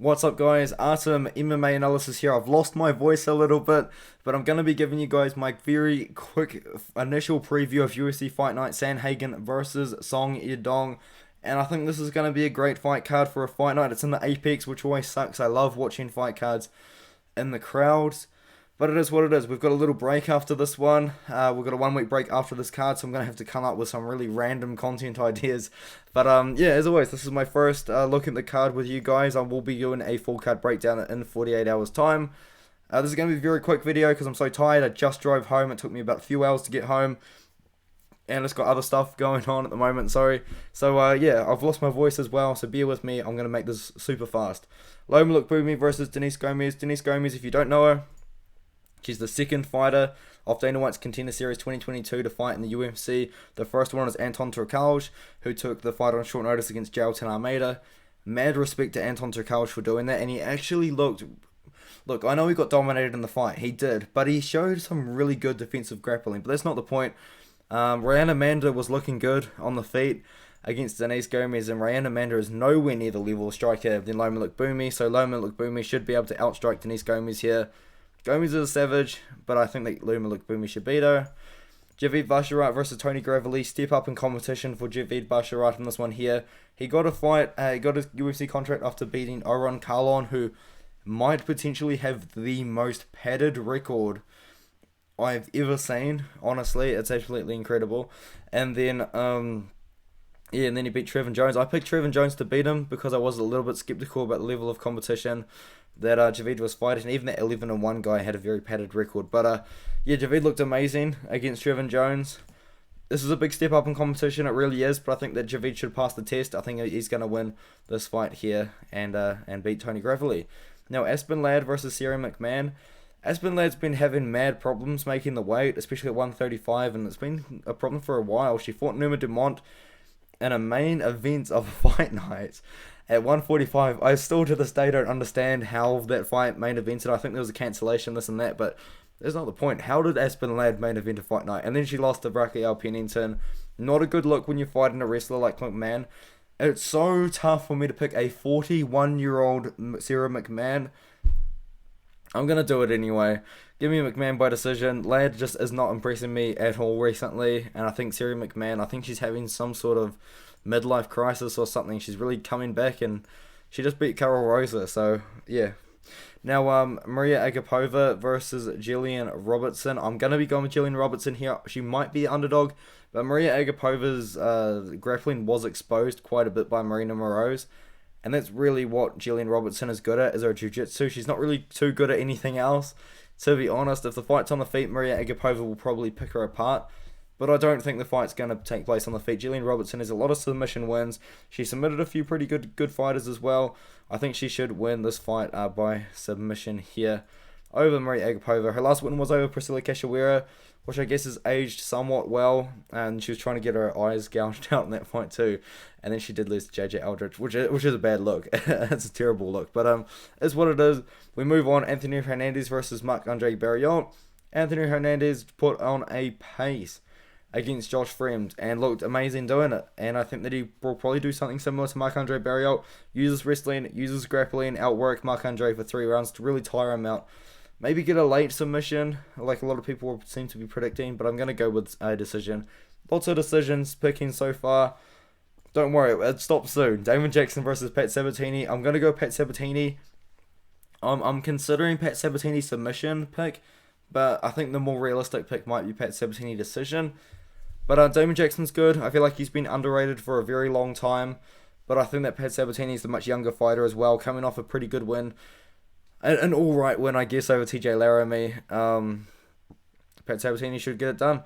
What's up, guys? Artem MMA Analysis here. I've lost my voice a little bit, but I'm going to be giving you guys my very quick initial preview of UFC Fight Night Sandhagen versus Song Yodong. And I think this is going to be a great fight card for a fight night. It's in the Apex, which always sucks. I love watching fight cards in the crowds. But it is what it is. We've got a little break after this one. We've got a 1 week break after this card, so I'm going to have to come up with some really random content ideas. But yeah, as always, this is my first look at the card with you guys. I will be doing a full card breakdown in 48 hours time. This is going to be a very quick video because I'm so tired. I just drove home. It took me about a few hours to get home. And it's got other stuff going on at the moment, sorry. So yeah, I've lost my voice as well, so bear with me. I'm going to make this super fast. Loma Lookboonmee versus Denise Gomez. Denise Gomez, if you don't know her, she's the second fighter of Dana White's Contender Series 2022 to fight in the UFC. The first one is Anton Turkalj, who took the fight on short notice against Jailton Almeida. Mad respect to Anton Turkalj for doing that, and he actually looked... Look, I know he got dominated in the fight, he did, but he showed some really good defensive grappling, but that's not the point. Ryan Amanda was looking good on the feet against Denise Gomez, and Ryan Amanda is nowhere near the level of striker than Loma Lookboonmee, so Loma Lookboonmee should be able to outstrike Denise Gomez here. Gomez is a savage, but I think that Loma Lookboonmee should beat her. Javid Basharat versus Tony Gravely. Step up in competition for Javid Basharat in this one here. He got a fight, got a UFC contract after beating Oron Carlon, who might potentially have the most padded record I've ever seen. Honestly, it's absolutely incredible. And then, yeah, and then he beat Trevin Jones. I picked Trevin Jones to beat him because I was a little bit skeptical about the level of competition that Javid was fighting. Even that 11-1 guy had a very padded record. But yeah, Javid looked amazing against Trevin Jones. This is a big step up in competition, it really is. But I think that Javid should pass the test. I think he's going to win this fight here and beat Tony Gravely. Now, Aspen Ladd versus Sarah McMahon. Aspen Ladd's been having mad problems making the weight, especially at 135, and it's been a problem for a while. She fought Numa Dumont in a main event of a fight night at 145. I still to this day don't understand how that fight main evented. I think there was a cancellation, this and that, but that's not the point. How did Aspen Ladd main event a fight night? And then she lost to Raquel Pennington. Not a good look when you're fighting a wrestler like McMahon. It's so tough for me to pick a 41-year-old Sarah McMahon. I'm going to do it anyway. Give me McMahon by decision. Ladd just is not impressing me at all recently. And I think Sarah McMahon, I think she's having some sort of midlife crisis or something. She's really coming back, and she just beat Carol Rosa. So, yeah. Now, Maria Agapova versus Jillian Robertson. I'm going to be going with Jillian Robertson here. She might be the underdog. But Maria Agapova's grappling was exposed quite a bit by Marina Moroz. And that's really what Jillian Robertson is good at, is her jiu-jitsu. She's not really too good at anything else. To be honest, if the fight's on the feet, Maria Agapova will probably pick her apart. But I don't think the fight's going to take place on the feet. Jillian Robertson has a lot of submission wins. She submitted a few pretty good fighters as well. I think she should win this fight by submission here over Maria Agapova. Her last win was over Priscilla Cachoeira, which I guess has aged somewhat well, and she was trying to get her eyes gouged out in that fight too, and then she did lose to JJ Aldrich, which is a bad look. It's a terrible look, but it's what it is. We move on. Anthony Hernandez versus Marc-Andre Barrio. Anthony Hernandez put on a pace against Josh Fremd and looked amazing doing it, and I think that he will probably do something similar to Marc-Andre Barrio. Uses wrestling, uses grappling, outwork Marc-Andre for 3 rounds to really tire him out. Maybe get a late submission, like a lot of people seem to be predicting, but I'm going to go with a decision. Lots of decisions picking so far. Don't worry, it stops soon. Damon Jackson versus Pat Sabatini. I'm going to go Pat Sabatini. I'm considering Pat Sabatini submission pick, but I think the more realistic pick might be Pat Sabatini decision. But Damon Jackson's good. I feel like he's been underrated for a very long time, but I think that Pat Sabatini is the much younger fighter as well, coming off a pretty good win. An alright win, I guess, over TJ Laramie. Pat Sabatini should get it done.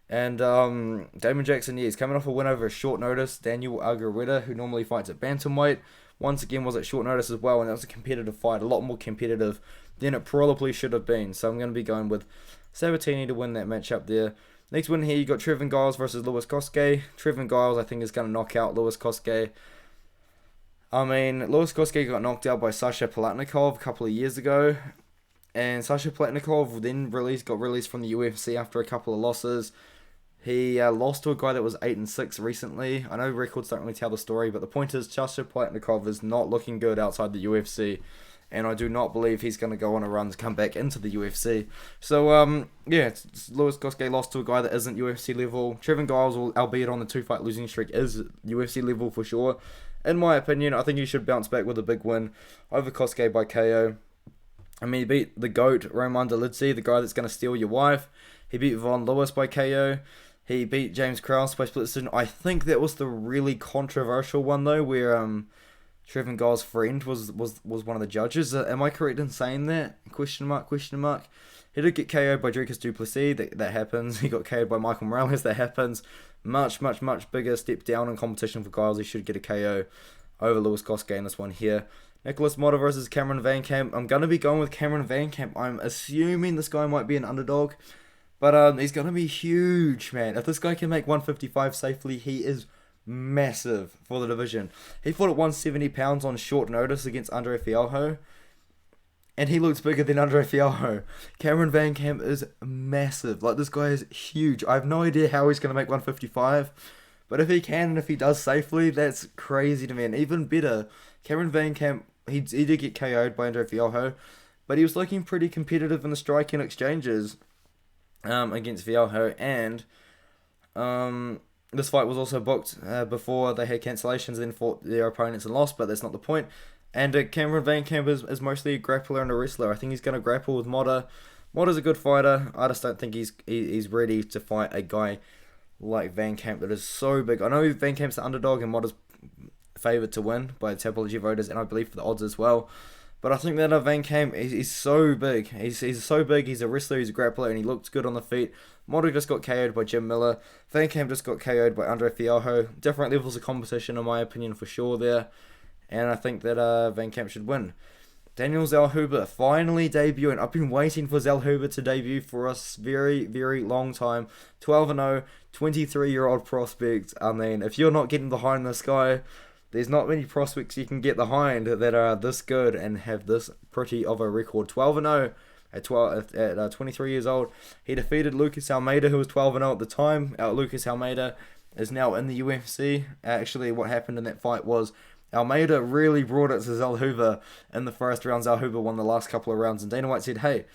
And Damon Jackson, yeah, he's coming off a win over a short notice. Daniel Argueta, who normally fights at bantamweight, once again was at short notice as well, and that was a competitive fight, a lot more competitive than it probably should have been. So I'm going to be going with Sabatini to win that matchup there. Next one here, you got Trevin Giles versus Louis Koske. Trevin Giles, I think, is going to knock out Louis Koske. I mean, Louis Koske got knocked out by Sasha Palatnikov a couple of years ago, and Sasha Palatnikov then got released from the UFC after a couple of losses. He lost to a guy that was 8-6 recently. I know records don't really tell the story, but the point is, Chasha Platnikov is not looking good outside the UFC, and I do not believe he's going to go on a run to come back into the UFC. So, Louis Goske lost to a guy that isn't UFC level. Trevin Giles, albeit on the 2-fight losing streak, is UFC level for sure. In my opinion, I think he should bounce back with a big win over Koske by KO. I mean, he beat the GOAT, Roman Dolidze, the guy that's going to steal your wife. He beat Von Lewis by KO. He beat James Krause by split decision. I think that was the really controversial one, though, where Trevin Giles' friend was one of the judges. Am I correct in saying that? Question mark. He did get KO'd by Dricus du Plessis. That happens. He got KO'd by Michael Morales. That happens. Much bigger step down in competition for Giles. He should get a KO over Louis Goske in this one here. Nicholas Motta versus Cameron Van Camp. I'm going to be going with Cameron Van Camp. I'm assuming this guy might be an underdog. But he's going to be huge, man. If this guy can make 155 safely, he is massive for the division. He fought at 170 pounds on short notice against Andre Fialho. And he looks bigger than Andre Fialho. Cameron Van Camp is massive. Like, this guy is huge. I have no idea how he's going to make 155. But if he can, and if he does safely, that's crazy to me. And even better, Cameron Van Camp, he did get KO'd by Andre Fialho. But he was looking pretty competitive in the striking exchanges against Fialho. And this fight was also booked before they had cancellations, then fought their opponents and lost. But that's not the point. And Cameron Van Camp is mostly a grappler and a wrestler. I think he's going to grapple with Motta. Motta's a good fighter. I just don't think he's ready to fight a guy like Van Camp that is so big. I know Van Camp's the underdog and Motta's favoured to win by the Tapology voters, and I believe for the odds as well. But I think that Van Camp is so big. He's so big. He's a wrestler, he's a grappler, and he looks good on the feet. Motta just got KO'd by Jim Miller. Van Camp just got KO'd by Andre Fialho. Different levels of competition, in my opinion, for sure there. And I think that Van Camp should win. Daniel Zellhuber finally debuting. I've been waiting for Zellhuber to debut for a very, very long time. 12-0, 23-year-old prospect. I mean, if you're not getting behind this guy, there's not many prospects you can get behind that are this good and have this pretty of a record. 12-0 at 23 years old. He defeated Lucas Almeida, who was 12-0 at the time. Lucas Almeida is now in the UFC. Actually, what happened in that fight was Almeida really brought it to Zellhuber in the first round. Zellhuber won the last couple of rounds, and Dana White said, hey,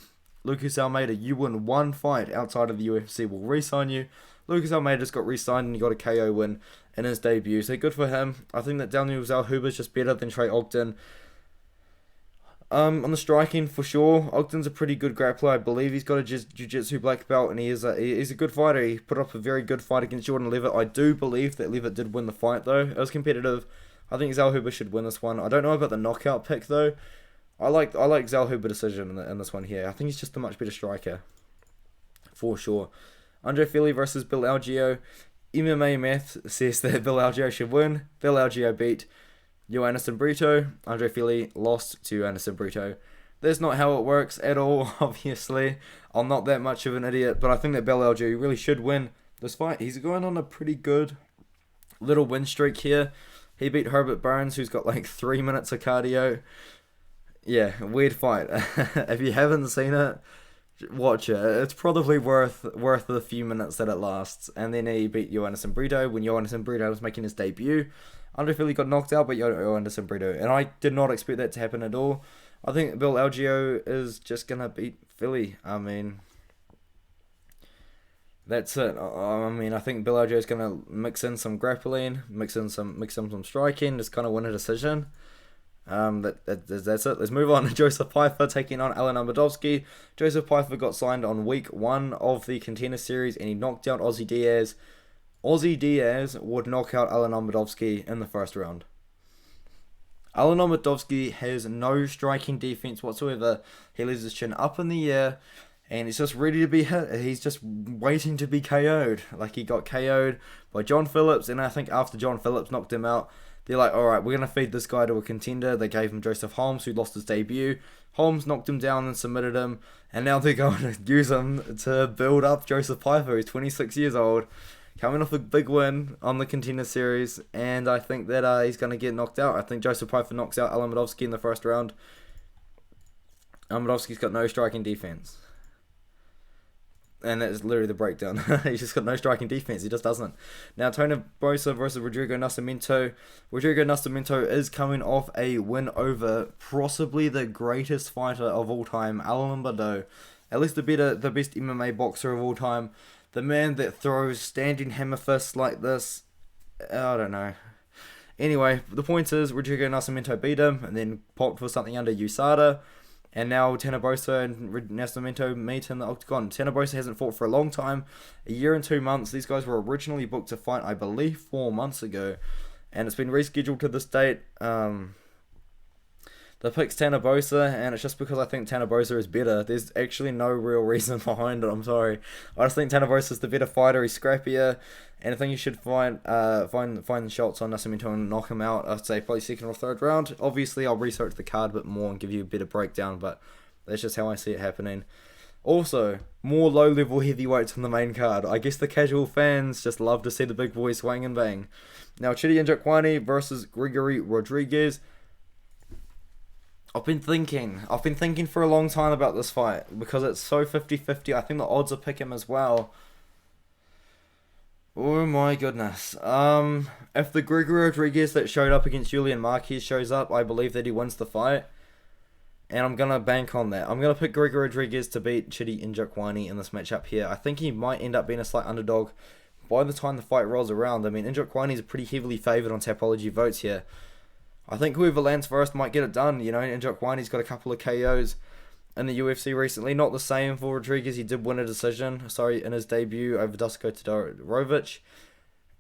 Lucas Almeida, you win one fight outside of the UFC, we'll re-sign you. Lucas Almeida just got re-signed and he got a KO win in his debut, so good for him. I think that Daniel Zellhuber is just better than Trey Ogden. On the striking, for sure, Ogden's a pretty good grappler. I believe he's got a jiu-jitsu black belt, and he's a good fighter. He put up a very good fight against Jordan Levitt. I do believe that Levitt did win the fight, though. It was competitive. I think Zellhuber should win this one. I don't know about the knockout pick, though. I like Zellhuber decision in this one here. I think he's just a much better striker, for sure. Andre Fili versus Bill Algio. MMA Math says that Bill Algio should win. Bill Algio beat Anderson Brito. Andre Fili lost to Anderson Brito. That's not how it works at all, obviously. I'm not that much of an idiot, but I think that Bill Algio really should win this fight. He's going on a pretty good little win streak here. He beat Herbert Burns, who's got like 3 minutes of cardio. Yeah, weird fight. If you haven't seen it, watch it. It's probably worth the few minutes that it lasts. And then he beat Anderson Brito when Anderson Brito was making his debut. Andre Fili got knocked out by Anderson Brito, and I did not expect that to happen at all. I think Bill Algio is just gonna beat Fili. I mean, that's it. I mean, I think Bill Algio is gonna mix in some grappling, mix in some striking, just kind of win a decision. That's it. Let's move on. Joseph Pyfer taking on Alan Amedovski. Joseph Pyfer got signed on week 1 of the Contender Series, and he knocked out Ozzy Diaz. Ozzy Diaz would knock out Alan Amedovski in the first round. Alan Amedovski has no striking defense whatsoever. He leaves his chin up in the air, and he's just ready to be hit. He's just waiting to be KO'd. Like, he got KO'd by John Phillips, and I think after John Phillips knocked him out, they're like, alright, we're going to feed this guy to a contender. They gave him Joseph Holmes, who lost his debut. Holmes knocked him down and submitted him, and now they're going to use him to build up Joseph Pyfer, who's 26 years old, coming off a big win on the Contender Series, and I think that he's going to get knocked out. I think Joseph Pyfer knocks out Alan Amedovski in the first round. Amedovski's got no striking defense. And that's literally the breakdown. He's just got no striking defense. He just doesn't. Now, Tony Brosa versus Rodrigo Naciminto. Rodrigo Naciminto is coming off a win over possibly the greatest fighter of all time, Alan Bardo. At least the best MMA boxer of all time. The man that throws standing hammer fists like this. I don't know. Anyway, the point is, Rodrigo Naciminto beat him and then popped for something under USADA. And now Bosa and Naciminto meet in the octagon. Bosa hasn't fought for a long time, a year and 2 months. These guys were originally booked to fight, I believe, 4 months ago. And it's been rescheduled to this date. The pick's Bosa, and it's just because I think Bosa is better. There's actually no real reason behind it, I'm sorry. I just think Bosa is the better fighter, he's scrappier, and I think you should find shots on Naciminto and knock him out, I'd say probably second or third round. Obviously, I'll research the card a bit more and give you a better breakdown, but that's just how I see it happening. Also, more low-level heavyweights on the main card. I guess the casual fans just love to see the big boys swing and bang. Now, Jillian versus Gregory Rodriguez. I've been thinking for a long time about this fight because it's so 50-50. I think the odds are pick him as well. Oh my goodness. If the Gregory Rodriguez that showed up against Julian Marquez shows up, I believe that he wins the fight. And I'm going to bank on that. I'm going to pick Gregory Rodriguez to beat Chidi Njokwani in this matchup here. I think he might end up being a slight underdog by the time the fight rolls around. I mean, Njokwani is pretty heavily favoured on Tapology votes here. I think whoever lands first might get it done. You know, Njokwani's got a couple of KOs in the UFC recently. Not the same for Rodriguez. He did win a decision, in his debut over Dusko Todorovic.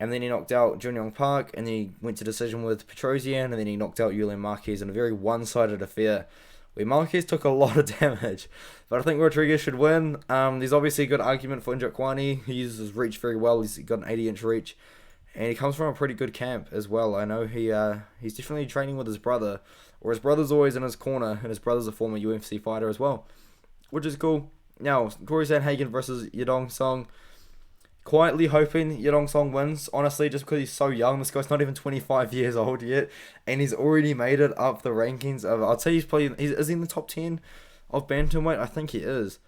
And then he knocked out Jun Park, and then he went to decision with Petrosian, and then he knocked out Julian Marquez in a very one-sided affair, where Marquez took a lot of damage. But I think Rodriguez should win. There's obviously a good argument for Njokwani. He uses his reach very well. He's got an 80-inch reach. And he comes from a pretty good camp as well. I know he's definitely training with his brother, or his brother's always in his corner, and his brother's a former UFC fighter as well, which is cool. Now, Cory Sandhagen versus Yodong Song. Quietly hoping Yodong Song wins, honestly, just because he's so young. This guy's not even 25 years old yet, and he's already made it up the rankings. I'd say is he in the top 10 of bantamweight? I think he is.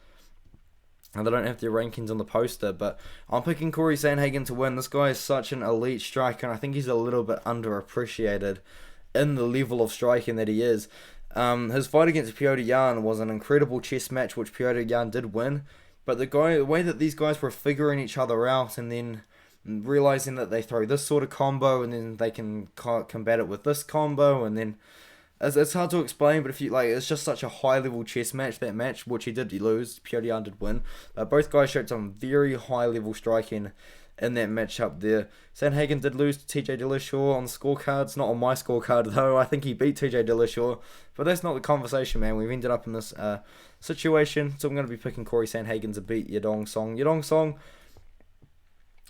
And they don't have their rankings on the poster, but I'm picking Cory Sandhagen to win. This guy is such an elite striker, and I think he's a little bit underappreciated in the level of striking that he is. His fight against Petr Yan was an incredible chess match, which Petr Yan did win. But the way that these guys were figuring each other out, and then realizing that they throw this sort of combo, and then they can combat it with this combo, and then it's hard to explain, but if you it's just such a high level chess match. That match, which he did lose, Petr Yan did win. Both guys showed some very high level striking in that matchup there. Sandhagen did lose to TJ Dillashaw on the scorecards, not on my scorecard though. I think he beat TJ Dillashaw, but that's not the conversation, man. We've ended up in this situation, so I'm going to be picking Cory Sandhagen to beat Yodong Song. Yodong Song,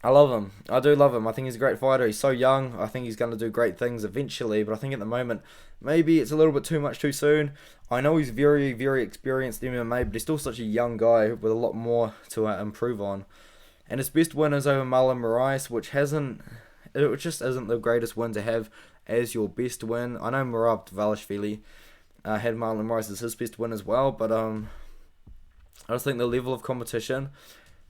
I love him. I do love him. I think he's a great fighter. He's so young. I think he's going to do great things eventually, but I think at the moment, maybe it's a little bit too much too soon. I know he's very, very experienced in MMA, but he's still such a young guy with a lot more to improve on. And his best win is over Marlon Moraes, which just isn't the greatest win to have as your best win. I know Merab Dvalishvili had Marlon Moraes as his best win as well, but I just think the level of competition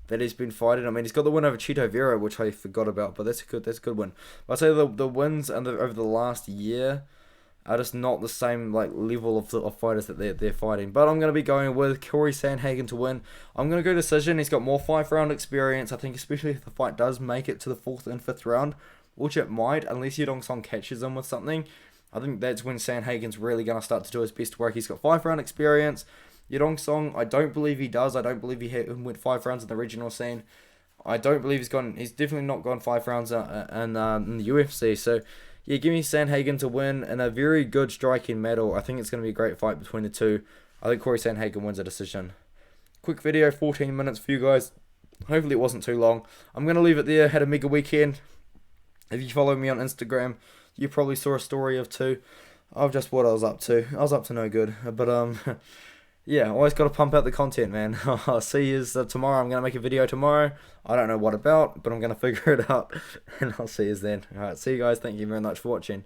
that he's been fighting. I mean, he's got the win over Chito Vera, which I forgot about, but that's a good win. I'd say the wins over the last year are just not the same level of fighters that they're fighting. But I'm going to be going with Cory Sandhagen to win. I'm going to go decision. He's got more 5-round experience. I think especially if the fight does make it to the 4th and 5th round, which it might, unless Yodong Song catches him with something. I think that's when Sandhagen's really going to start to do his best work. He's got 5-round experience. Yodong Song, I don't believe he does. I don't believe he went 5 rounds in the regional scene. I don't believe he's definitely not gone 5 rounds in the UFC. So, yeah, give me Sandhagen to win in a very good striking battle. I think it's going to be a great fight between the two. I think Cory Sandhagen wins a decision. Quick video, 14 minutes for you guys. Hopefully it wasn't too long. I'm going to leave it there. Had a mega weekend. If you follow me on Instagram, you probably saw a story of 2 of just what I was up to. I was up to no good. But, yeah, always got to pump out the content, man. I'll see you tomorrow. I'm going to make a video tomorrow. I don't know what about, but I'm going to figure it out. And I'll see you then. Alright, see you guys. Thank you very much for watching.